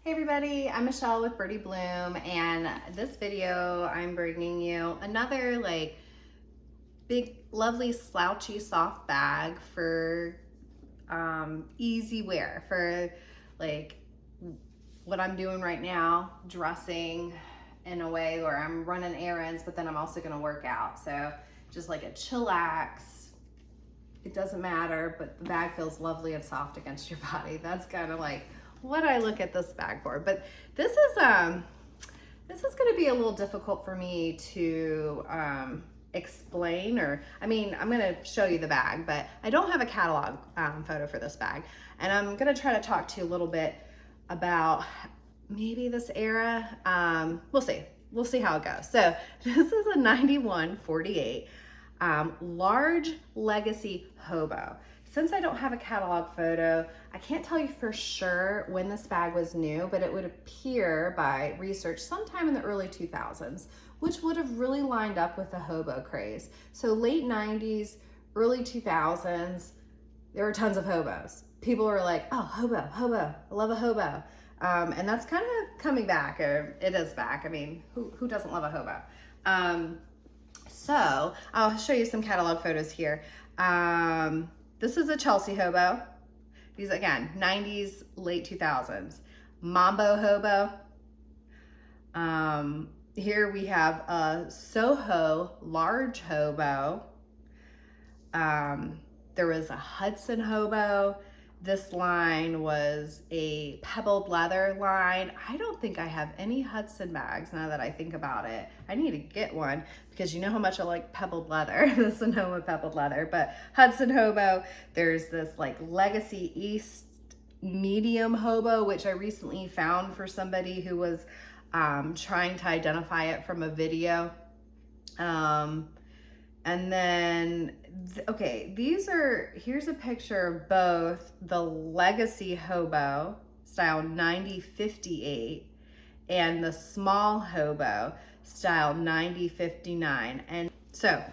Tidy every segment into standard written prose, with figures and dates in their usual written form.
Hey everybody, I'm Michelle with Birdie Bloom, and this video I'm bringing you another big lovely slouchy soft bag for easy wear for like what I'm doing right now, dressing in a way where I'm running errands, but then I'm also gonna work out. So just like a chillax, it doesn't matter, but the bag feels lovely and soft against your body. That's kind of like what I look at this bag for. But this is going to be a little difficult for me to explain, or I mean, I'm going to show you the bag, but I don't have a catalog photo for this bag, and I'm going to try to talk to you a little bit about maybe this era. We'll see how it goes. So this is a 91/48 large legacy hobo. Since I don't have a catalog photo, I can't tell you for sure when this bag was new, but it would appear by research sometime in the early 2000s, which would have really lined up with the hobo craze. So late 90s, early 2000s, there were tons of hobos. People were like, oh, hobo, I love a hobo. And that's kind of coming back, or it is back. I mean, who doesn't love a hobo? So I'll show you some catalog photos here. This is a Chelsea hobo. These again, 90s, late 2000s. Mambo hobo. Here we have a Soho large hobo. There was a Hudson hobo. This line was a pebbled leather line. I don't think I have any Hudson bags now that I think about it. I need to get one because you know how much I like pebbled leather. This is no pebbled leather, but Hudson hobo. There's this like Legacy East medium hobo, which I recently found for somebody who was trying to identify it from a video. And then, okay, here's a picture of both the Legacy Hobo style 90/58 and the small hobo style 90/59. And so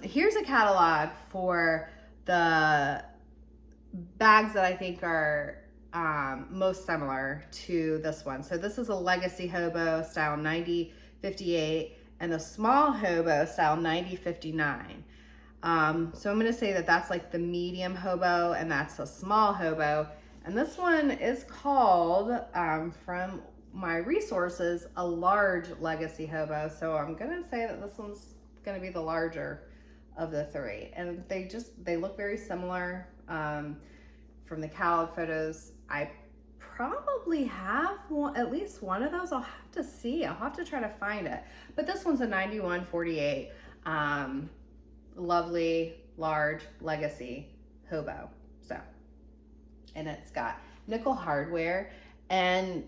here's a catalog for the bags that I think are most similar to this one. So this is a Legacy Hobo style 90/58 and the small hobo style 90/59. So I'm gonna say that that's like the medium hobo and that's a small hobo. And this one is called, from my resources, a large Legacy hobo. So I'm gonna say that this one's gonna be the larger of the three. And they look very similar from the catalog photos. I probably have at least one of those. I'll have to see. I'll have to try to find it. But this one's a 91/48 lovely large Legacy hobo. So, and it's got nickel hardware, and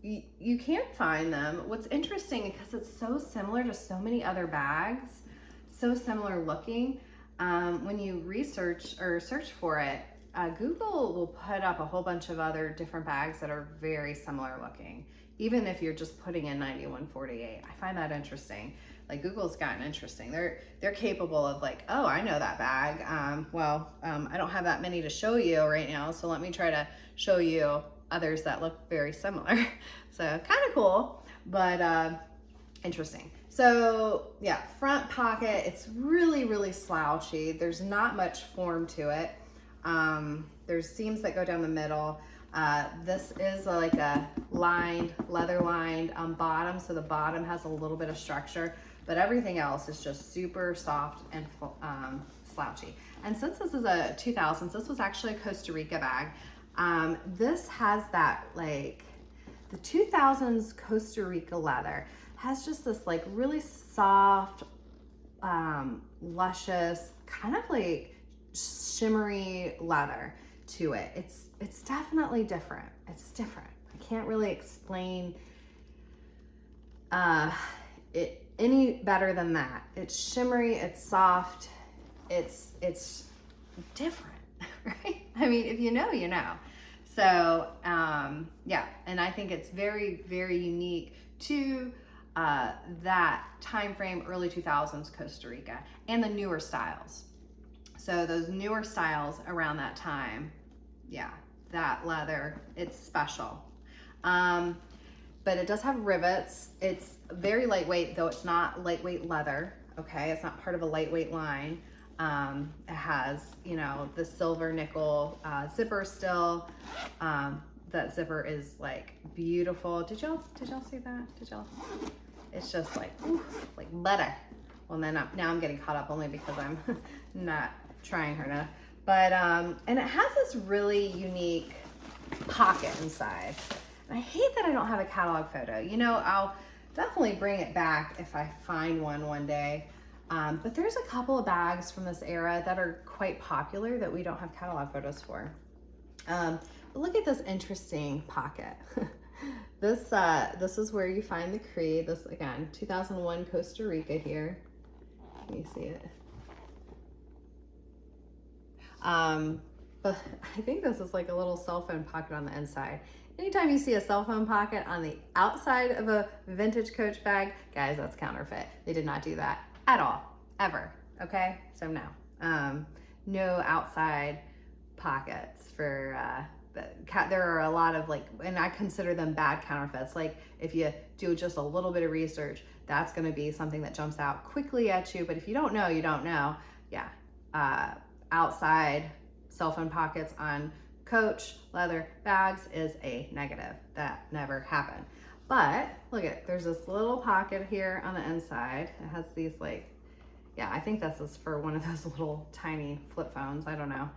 you can't find them. What's interesting, because it's so similar to so many other bags, so similar looking, when you research or search for it, Google will put up a whole bunch of other different bags that are very similar looking, even if you're just putting in 91/48. I find that interesting. Like, Google's gotten interesting. They're capable of like, oh, I know that bag. I don't have that many to show you right now, so let me try to show you others that look very similar. So kind of cool, but interesting. So yeah, front pocket, it's really, really slouchy. There's not much form to it. There's seams that go down the middle. This is like a leather lined bottom, so the bottom has a little bit of structure, but everything else is just super soft and slouchy. And since this is a 2000s, this was actually a Costa Rica bag. This has that, like, the 2000s Costa Rica leather has just this like really soft, luscious, kind of like shimmery leather to it. It's definitely different. It's different. I can't really explain it any better than that. It's shimmery, it's soft, it's different, right? I mean, if you know, you know. So yeah, and I think it's very, very unique to that time frame, early 2000s Costa Rica, and the newer styles. So those newer styles around that time, yeah, that leather, it's special. But it does have rivets. It's very lightweight, though it's not lightweight leather. Okay, it's not part of a lightweight line. It has, you know, the silver nickel zipper still. That zipper is like beautiful. Did y'all see that? Did y'all? It's just like, ooh, like butter. Well, then now I'm getting caught up only because I'm not trying hard enough. But, and it has this really unique pocket inside. And I hate that I don't have a catalog photo. You know, I'll definitely bring it back if I find one day. But there's a couple of bags from this era that are quite popular that we don't have catalog photos for. But look at this interesting pocket. This is where you find the creed. This, again, 2001 Costa Rica here. Can you see it? But I think this is like a little cell phone pocket on the inside. Anytime you see a cell phone pocket on the outside of a vintage Coach bag, guys, that's counterfeit. They did not do that at all, ever, okay? So no, no outside pockets for, there are a lot of like, and I consider them bad counterfeits. Like if you do just a little bit of research, that's gonna be something that jumps out quickly at you. But if you don't know, you don't know. Yeah, outside cell phone pockets on Coach leather bags is a negative. That never happened. But look at it, there's this little pocket here on the inside. It has these like, yeah, I think this is for one of those little tiny flip phones, I don't know.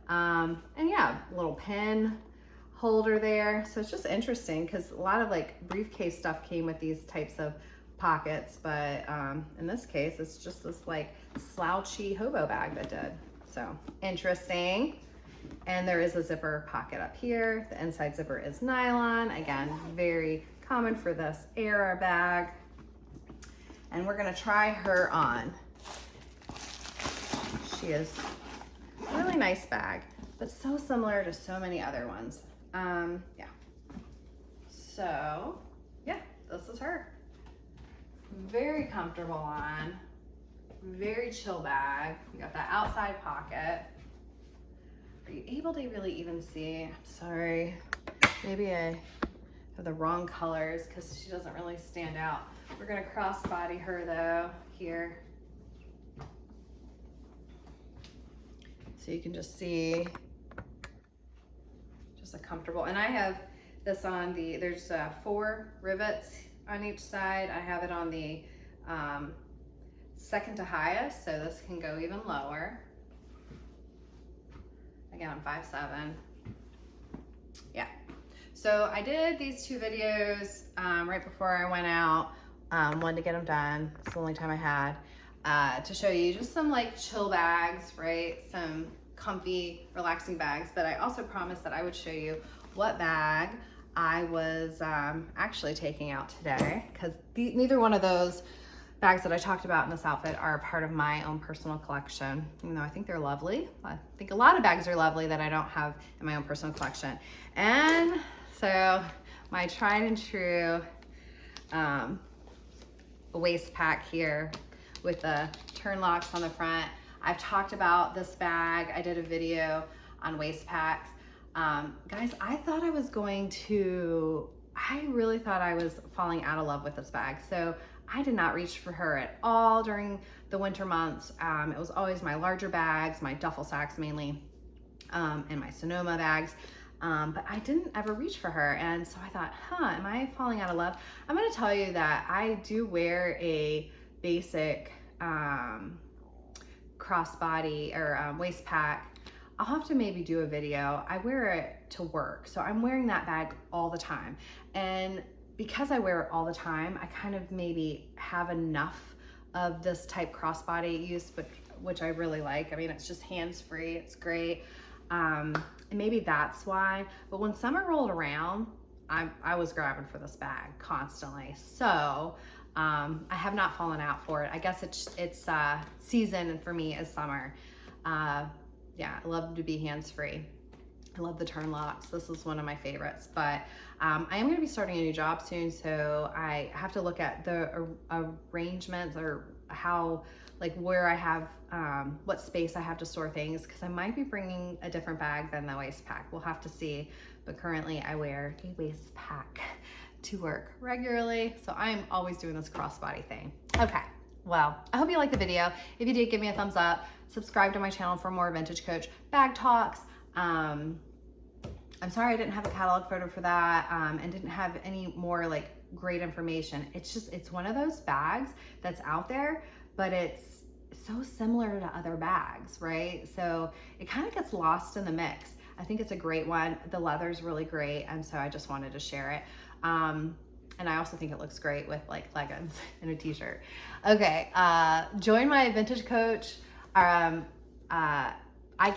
And yeah, little pen holder there. So it's just interesting because a lot of like briefcase stuff came with these types of pockets, but in this case, it's just this like slouchy hobo bag that did. So interesting. And there is a zipper pocket up here. The inside zipper is nylon. Again, very common for this era bag. And we're gonna try her on. She is a really nice bag, but so similar to so many other ones. Yeah. So, yeah, this is her. Very comfortable on. Very chill bag. You got that outside pocket. Are you able to really even see? I'm sorry. Maybe I have the wrong colors because she doesn't really stand out. We're gonna crossbody her though, here. So you can just see just a comfortable, and I have this on the, there's 4 rivets on each side. I have it on the second to highest, so this can go even lower. Again, I'm 5'7". Yeah. So I did these 2 videos right before I went out. Wanted to get them done. It's the only time I had to show you just some like chill bags, right? Some comfy, relaxing bags. But I also promised that I would show you what bag I was actually taking out today, because neither one of those bags that I talked about in this outfit are a part of my own personal collection, even though I think they're lovely. I think a lot of bags are lovely that I don't have in my own personal collection. And so my tried and true waist pack here with the turn locks on the front. I've talked about this bag. I did a video on waist packs. Guys, I really thought I was falling out of love with this bag. So I did not reach for her at all during the winter months. It was always my larger bags, my duffel sacks mainly, and my Sonoma bags. But I didn't ever reach for her. And so I thought, am I falling out of love? I'm gonna tell you that I do wear a basic crossbody or waist pack. I'll have to maybe do a video. I wear it to work. So I'm wearing that bag all the time. And because I wear it all the time, I kind of maybe have enough of this type crossbody use, which I really like. I mean, it's just hands-free, it's great. And maybe that's why. But when summer rolled around, I was grabbing for this bag constantly. So I have not fallen out for it. I guess it's season, and for me is summer. Yeah, I love to be hands-free. I love the turn locks. This is one of my favorites, but I am going to be starting a new job soon, so I have to look at the arrangements or how, like where I have, what space I have to store things, because I might be bringing a different bag than the waist pack. We'll have to see, but currently I wear a waist pack to work regularly. So I'm always doing this crossbody thing. Okay, well, I hope you liked the video. If you did, give me a thumbs up. Subscribe to my channel for more Vintage Coach bag talks. I'm sorry I didn't have a catalog photo for that and didn't have any more like great information. It's one of those bags that's out there, but it's so similar to other bags, right? So it kind of gets lost in the mix. I think it's a great one. The leather's really great, and so I just wanted to share it. And I also think it looks great with like leggings and a t-shirt. Okay, join my Vintage Coach eye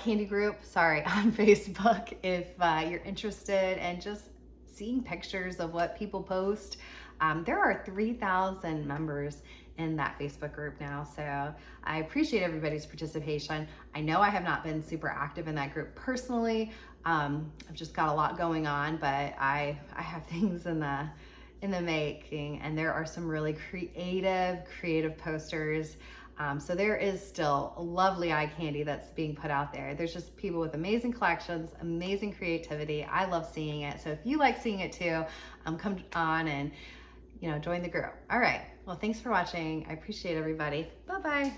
candy group, on Facebook if you're interested in just seeing pictures of what people post. There are 3,000 members in that Facebook group now, so I appreciate everybody's participation. I know I have not been super active in that group personally. I've just got a lot going on, but I have things in the making, and there are some really creative posters. So there is still lovely eye candy that's being put out there. There's just people with amazing collections, amazing creativity. I love seeing it. So if you like seeing it too, come on and join the group. All right. Well, thanks for watching. I appreciate everybody. Bye-bye.